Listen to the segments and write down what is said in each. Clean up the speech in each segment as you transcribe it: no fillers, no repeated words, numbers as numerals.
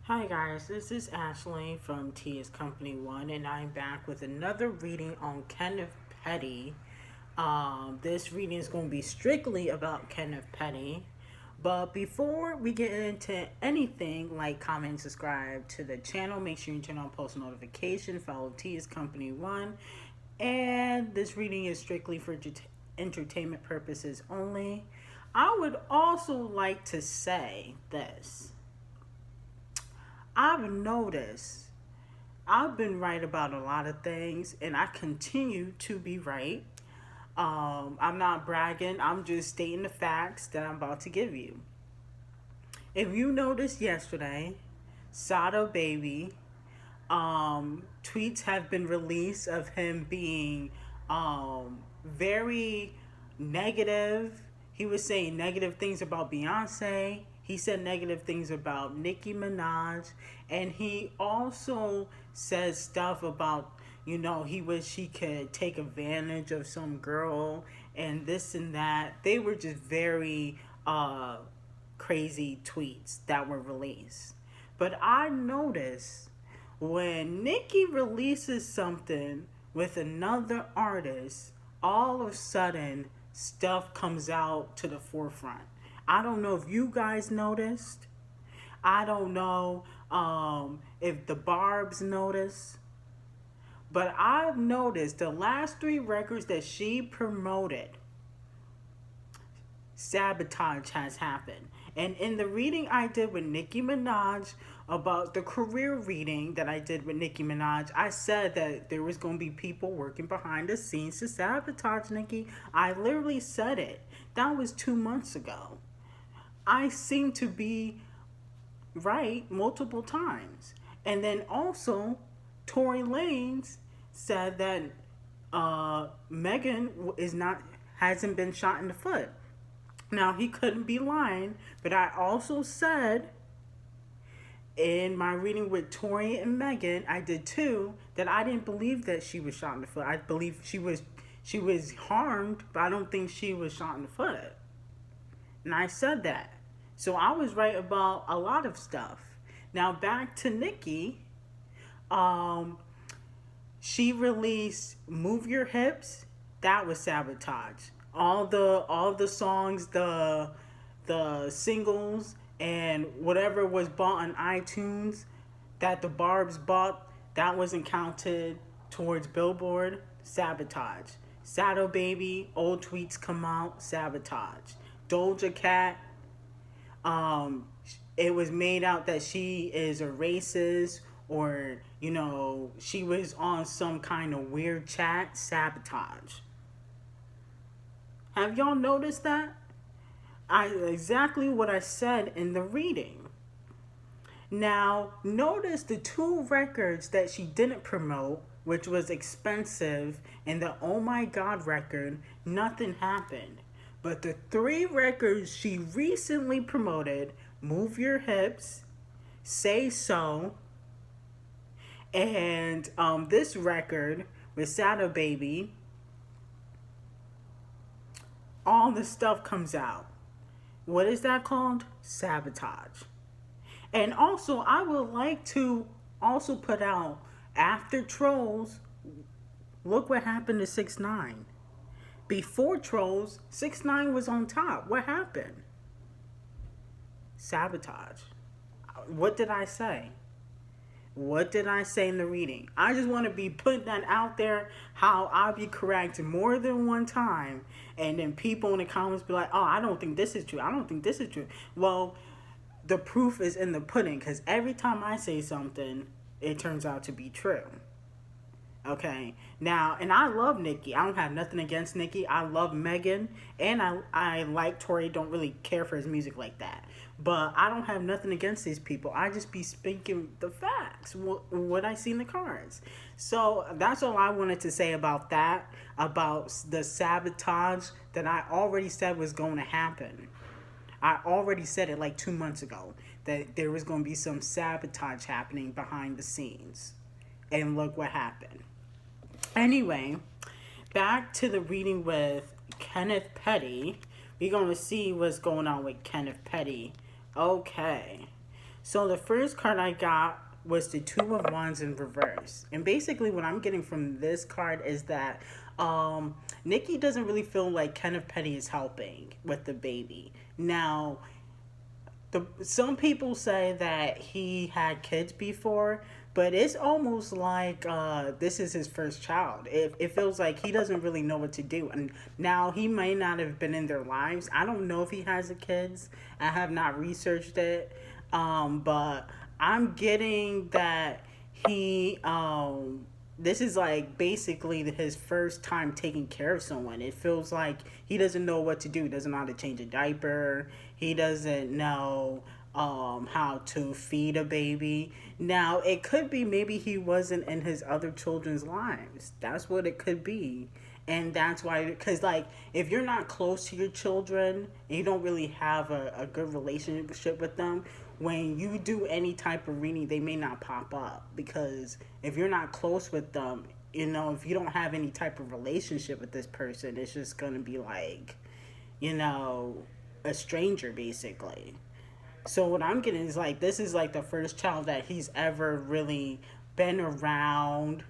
Hi guys, this is Ashley from T is Company One, and I'm back with another reading on Kenneth Petty. This reading is going to be strictly about Kenneth Petty. But before we get into anything, like, comment, and subscribe to the channel. Make sure you turn on post notification. Follow T is Company One, and this reading is strictly for entertainment purposes only. I would also like to say this. I've noticed I've been right about a lot of things and I continue to be right. I'm not bragging, I'm just stating the facts that I'm about to give you. If you noticed yesterday, Sada Baby, tweets have been released of him being very negative. He was saying negative things about Beyonce. He said negative things about Nicki Minaj. And he also says stuff about, he wish he could take advantage of some girl and this and that. They were just very crazy tweets that were released. But I noticed when Nicki releases something with another artist, all of a sudden stuff comes out to the forefront. I don't know if you guys noticed. I don't know if the Barbs noticed. But I've noticed the last three records that she promoted, Sabotage has happened. And in the reading I did with Nicki Minaj about the career reading that I did with Nicki Minaj, I said that there was going to be people working behind the scenes to sabotage Nicki. I literally said it. That was 2 months ago. I seem to be right multiple times. And then also, Tory Lanez said that Megan hasn't been shot in the foot. Now, he couldn't be lying, but I also said in my reading with Tori and Megan, I did too, that I didn't believe that she was shot in the foot. I believe she was harmed, but I don't think she was shot in the foot. And I said that. So I was right about a lot of stuff. Now back to Nicki. She released Move Your Hips. That was Sabotage. All the songs, the singles, and whatever was bought on iTunes that the Barbs bought, that wasn't counted towards Billboard. Sabotage. Sada Baby, old tweets come out. Sabotage. Doja Cat, it was made out that she is a racist, or she was on some kind of weird chat. Sabotage. Have y'all noticed that? Exactly what I said in the reading. Now, notice the two records that she didn't promote, which was Expensive and the Oh My God record, nothing happened. But the three records she recently promoted, Move Your Hips, Say So, and this record with Sada Baby, all the stuff comes out. What is that called? Sabotage. And also, I would like to also put out, after Trolls, look what happened to 6ix9ine. Before Trolls, 6ix9ine was on top. What happened? Sabotage. What did I say? What did I say in the reading? I just want to be putting that out there, how I'll be corrected more than one time, and then people in the comments be like, oh, I don't think this is true. I don't think this is true. Well, the proof is in the pudding, because every time I say something, it turns out to be true. Okay, now, and I love Nicki. I don't have nothing against Nicki. I love Megan, and I like Tory. Don't really care for his music like that. But I don't have nothing against these people. I just be speaking the facts, what I see in the cards. So that's all I wanted to say about that, about the sabotage that I already said was going to happen. I already said it like 2 months ago, that there was going to be some sabotage happening behind the scenes. And look what happened. Anyway, back to the reading with Kenneth Petty. We're going to see what's going on with Kenneth Petty. Okay. So the first card I got was the Two of Wands in reverse. And basically what I'm getting from this card is that Nikki doesn't really feel like Kenneth Petty is helping with the baby. Now, some people say that he had kids before, but it's almost like this is his first child. It feels like he doesn't really know what to do. And now he may not have been in their lives. I don't know if he has a kids. I have not researched it. But I'm getting that he this is like basically his first time taking care of someone. It feels like he doesn't know what to do. He doesn't know how to change a diaper. He doesn't know how to feed a baby. Now, it could be maybe he wasn't in his other children's lives. That's what it could be. And that's why, because, like, if you're not close to your children and you don't really have a good relationship with them, when you do any type of reading, they may not pop up. Because if you're not close with them, if you don't have any type of relationship with this person, it's just going to be like, you know, a stranger, basically. So what I'm getting is like this is like the first child that he's ever really been around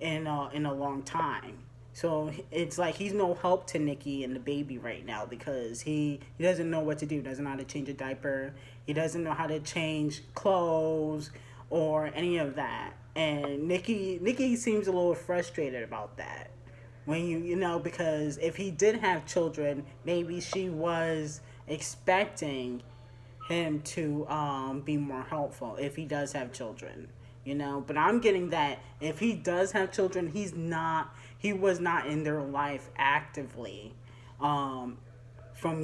in a long time. So it's like he's no help to Nikki and the baby right now because he doesn't know what to do. Doesn't know how to change a diaper. He doesn't know how to change clothes or any of that. And Nikki seems a little frustrated about that. When because if he did have children, maybe she was expecting him to be more helpful if he does have children, but I'm getting that if he does have children, he was not in their life actively, from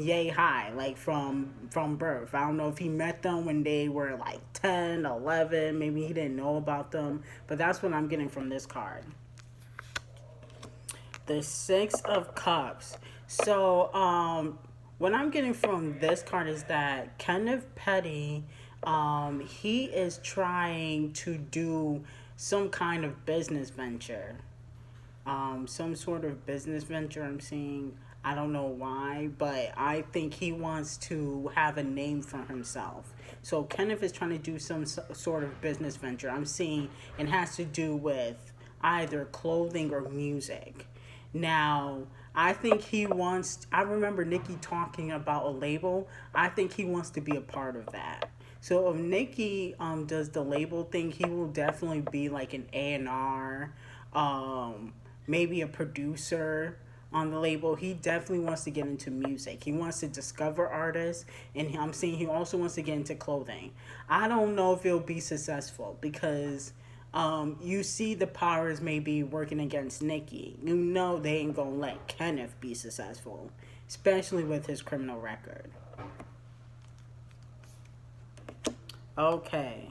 yay high, like from birth. I don't know if he met them when they were like 10, 11. Maybe he didn't know about them, but that's what I'm getting from this card. The Six of Cups. So what I'm getting from this card is that Kenneth Petty, he is trying to do some kind of business venture. Some sort of business venture I'm seeing. I don't know why, but I think he wants to have a name for himself. So Kenneth is trying to do some sort of business venture. I'm seeing it has to do with either clothing or music. Now, I think I remember Nicki talking about a label. I think he wants to be a part of that. So if Nicki does the label thing, he will definitely be like an A&R, maybe a producer on the label. He definitely wants to get into music. He wants to discover artists, and I'm seeing he also wants to get into clothing. I don't know if it'll be successful because you see the powers may be working against Nicki. You know they ain't gonna let Kenneth be successful, especially with his criminal record. Okay.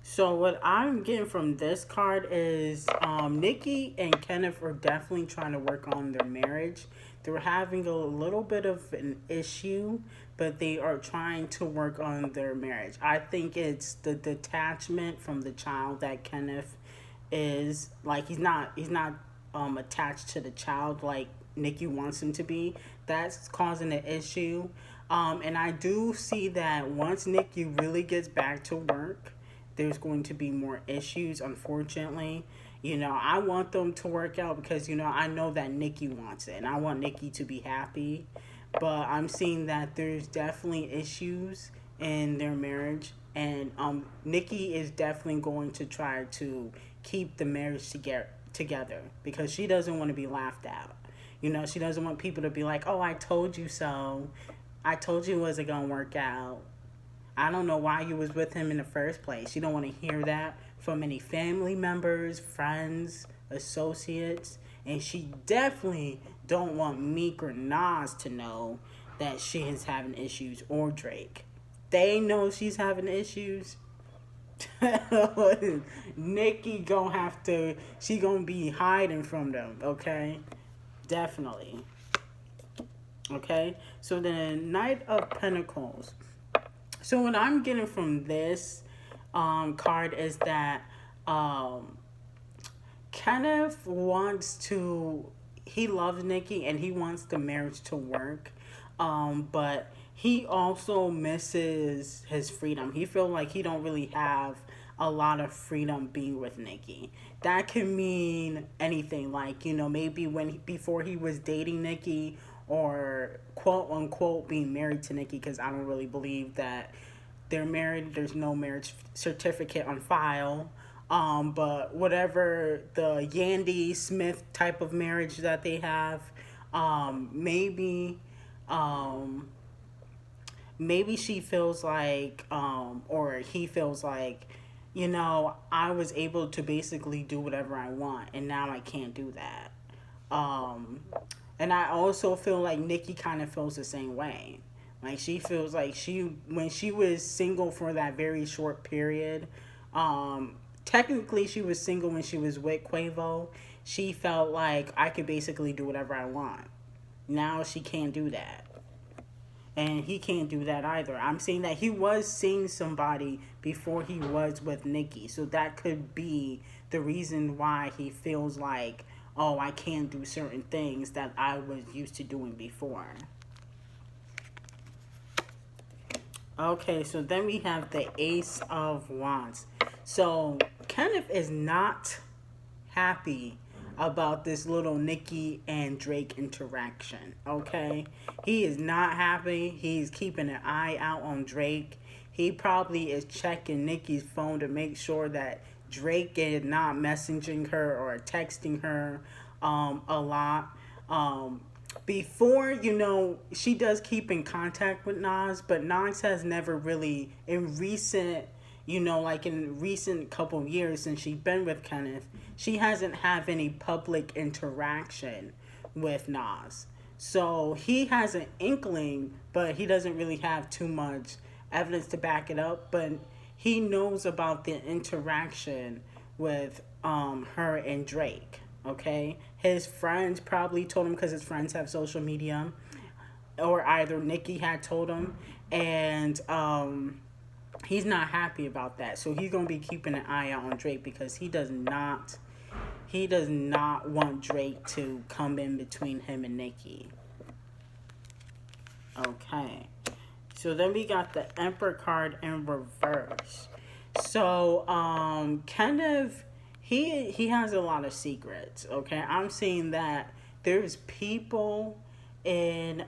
So what I'm getting from this card is Nicki and Kenneth are definitely trying to work on their marriage. They're having a little bit of an issue, but they are trying to work on their marriage. I think it's the detachment from the child that Kenneth is like he's not attached to the child like Nicki wants him to be. That's causing an issue. And I do see that once Nicki really gets back to work, there's going to be more issues, unfortunately. I want them to work out because, I know that Nicki wants it and I want Nicki to be happy. But I'm seeing that there's definitely issues in their marriage. And Nicki is definitely going to try to keep the marriage together because she doesn't want to be laughed at. She doesn't want people to be like, oh, I told you so. I told you it wasn't going to work out. I don't know why you was with him in the first place. You don't want to hear that from any family members, friends, associates. And she definitely don't want Meek or Nas to know that she is having issues, or Drake. They know she's having issues. Nicki she gonna be hiding from them, okay? Definitely. Okay? So the Knight of Pentacles. So what I'm getting from this card is that Kenneth he loves Nicki and he wants the marriage to work, but he also misses his freedom. He feel like he don't really have a lot of freedom being with Nicki. That can mean anything. Like, maybe before he was dating Nicki, or quote unquote being married to Nicki, because I don't really believe that they're married. There's no marriage certificate on file. But whatever the Yandy Smith type of marriage that they have, maybe um, maybe she feels like, or he feels like, I was able to basically do whatever I want, and now I can't do that. Um, and I also feel like Nikki kind of feels the same way. Like, she feels like when she was single for that very short period, technically she was single when she was with Quavo. She felt like I could basically do whatever I want. Now she can't do that, and he can't do that either. I'm saying that he was seeing somebody before he was with Nicki, so that could be the reason why he feels like, oh, I can't do certain things that I was used to doing before. Okay, so then we have the Ace of Wands. So Kenneth is not happy about this little Nicki and Drake interaction. Okay, he is not happy. He's keeping an eye out on Drake. He probably is checking Nicki's phone to make sure that Drake is not messaging her or texting her a lot. Before, she does keep in contact with Nas, but Nas has never really, in recent, like in recent couple of years since she's been with Kenneth, she hasn't had any public interaction with Nas. So he has an inkling, but he doesn't really have too much evidence to back it up. But he knows about the interaction with her and Drake. Okay, his friends probably told him, because his friends have social media, or either Nicki had told him, and he's not happy about that. So he's gonna be keeping an eye out on Drake, because he does not want Drake to come in between him and Nicki. Okay. So then we got the Emperor card in reverse. So Kenneth, he has a lot of secrets. Okay, I'm seeing that there's people in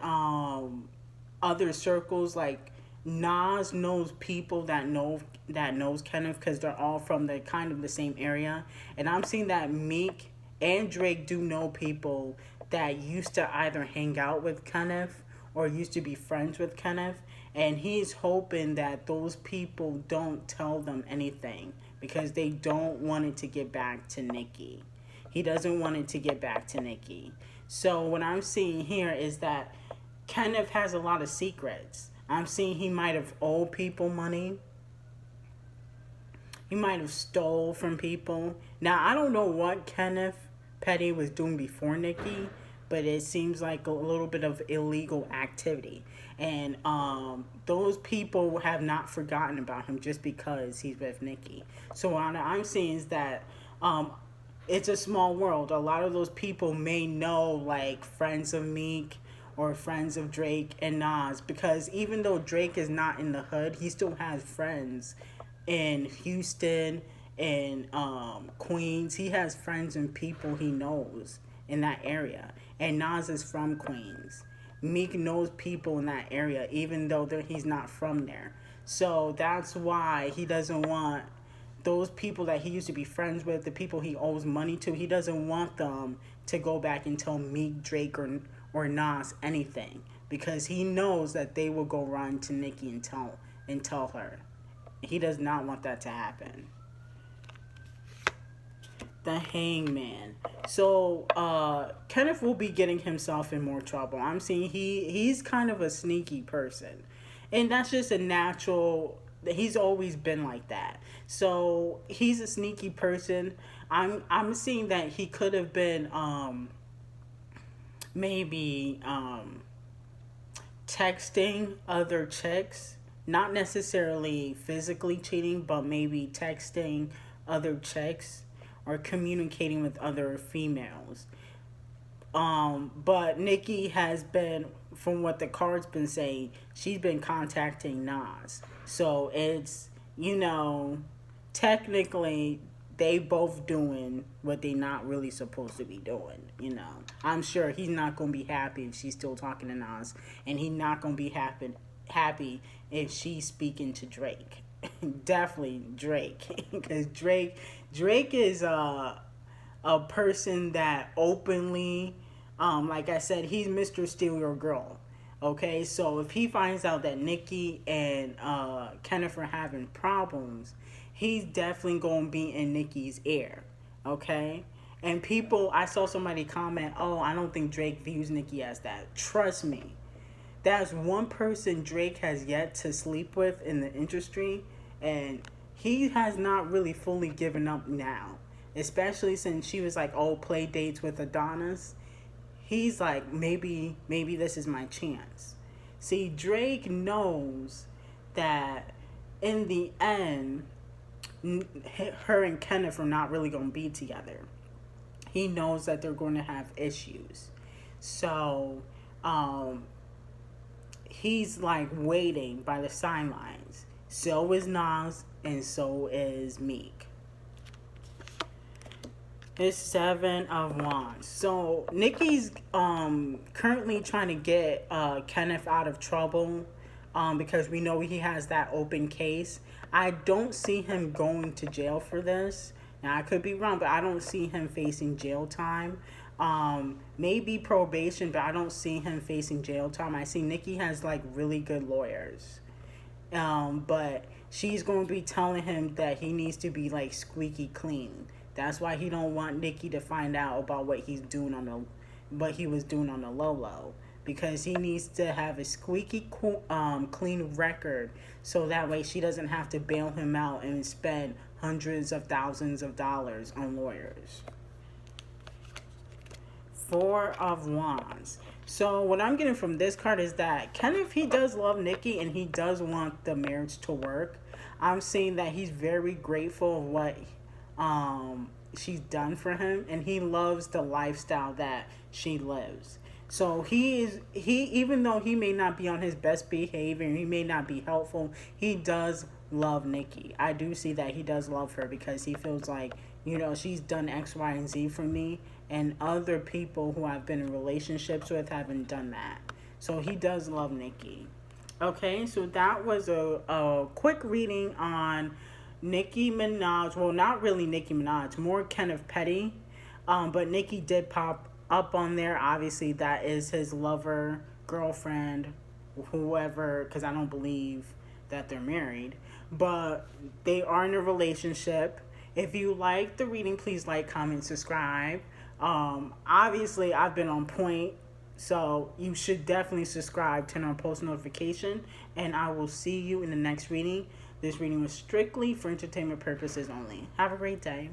other circles, like Nas knows people that knows Kenneth, because they're all from the kind of the same area, and I'm seeing that Meek and Drake do know people that used to either hang out with Kenneth or used to be friends with Kenneth, and he's hoping that those people don't tell them anything, because they don't want it to get back to Nicki. He doesn't want it to get back to Nicki. So what I'm seeing here is that Kenneth has a lot of secrets. I'm seeing he might have owed people money. He might have stole from people. Now, I don't know what Kenneth Petty was doing before Nicki, but it seems like a little bit of illegal activity. And those people have not forgotten about him just because he's with Nicki. So what I'm seeing is that it's a small world. A lot of those people may know, like, friends of Meek or friends of Drake and Nas, because even though Drake is not in the hood, he still has friends in Houston and Queens. He has friends and people he knows in that area. And Nas is from Queens. Meek knows people in that area, even though he's not from there. So that's why he doesn't want those people that he used to be friends with, the people he owes money to, he doesn't want them to go back and tell Meek, Drake, or Nas anything, because he knows that they will go run to Nicki and tell her. He does not want that to happen. The Hangman. So Kenneth will be getting himself in more trouble. I'm seeing he's kind of a sneaky person, and that's just a natural. He's always been like that. So he's a sneaky person. I'm seeing that he could have been maybe texting other chicks, not necessarily physically cheating, but maybe texting other chicks or communicating with other females. But Nicki has been from what the card's been saying, she's been contacting Nas. So it's, you know, technically they both doing what they not really supposed to be doing, you know. I'm sure he's not gonna be happy if she's still talking to Nas, and he's not gonna be happy if she's speaking to Drake. Definitely Drake, because Drake is a person that openly, like I said, he's Mr. Steal Your Girl. Okay, so if he finds out that Nicki and Kenneth are having problems, he's definitely gonna be in Nicki's ear. Okay, and people, I saw somebody comment, "Oh, I don't think Drake views Nicki as that." Trust me, that's one person Drake has yet to sleep with in the industry, and he has not really fully given up now. Especially since she was like, "Oh, play dates with Adonis." He's like, maybe this is my chance. See, Drake knows that in the end, her and Kenneth are not really going to be together. He knows that they're going to have issues. So, he's like waiting by the sidelines. So is Nas, and so is Meek. It's Seven of Wands. So Nicki's currently trying to get Kenneth out of trouble because we know he has that open case. I don't see him going to jail for this. Now I could be wrong, but I don't see him facing jail time. Maybe probation, but I don't see him facing jail time. I see Nicki has like really good lawyers. But she's going to be telling him that he needs to be like squeaky clean. That's why he don't want Nicki to find out about what he was doing on the low low, because he needs to have a squeaky clean record, so that way she doesn't have to bail him out and spend hundreds of thousands of dollars on lawyers. Four of Wands. So what I'm getting from this card is that Kenneth, he does love Nicki and he does want the marriage to work. I'm seeing that he's very grateful of what she's done for him, and he loves the lifestyle that she lives. So he even though he may not be on his best behavior, he may not be helpful, he does love Nicki. I do see that he does love her because he feels like, you know, she's done X, Y, and Z for me, and other people who I've been in relationships with haven't done that. So he does love Nicki. Okay, so that was a quick reading on Nicki Minaj. Well, not really Nicki Minaj, more Kenneth Petty. But Nicki did pop up on there. Obviously, that is his lover, girlfriend, whoever, because I don't believe that they're married. But they are in a relationship. If you like the reading, please like, comment, subscribe. Obviously, I've been on point. So you should definitely subscribe, turn on post notification, and I will see you in the next reading. This reading was strictly for entertainment purposes only. Have a great day.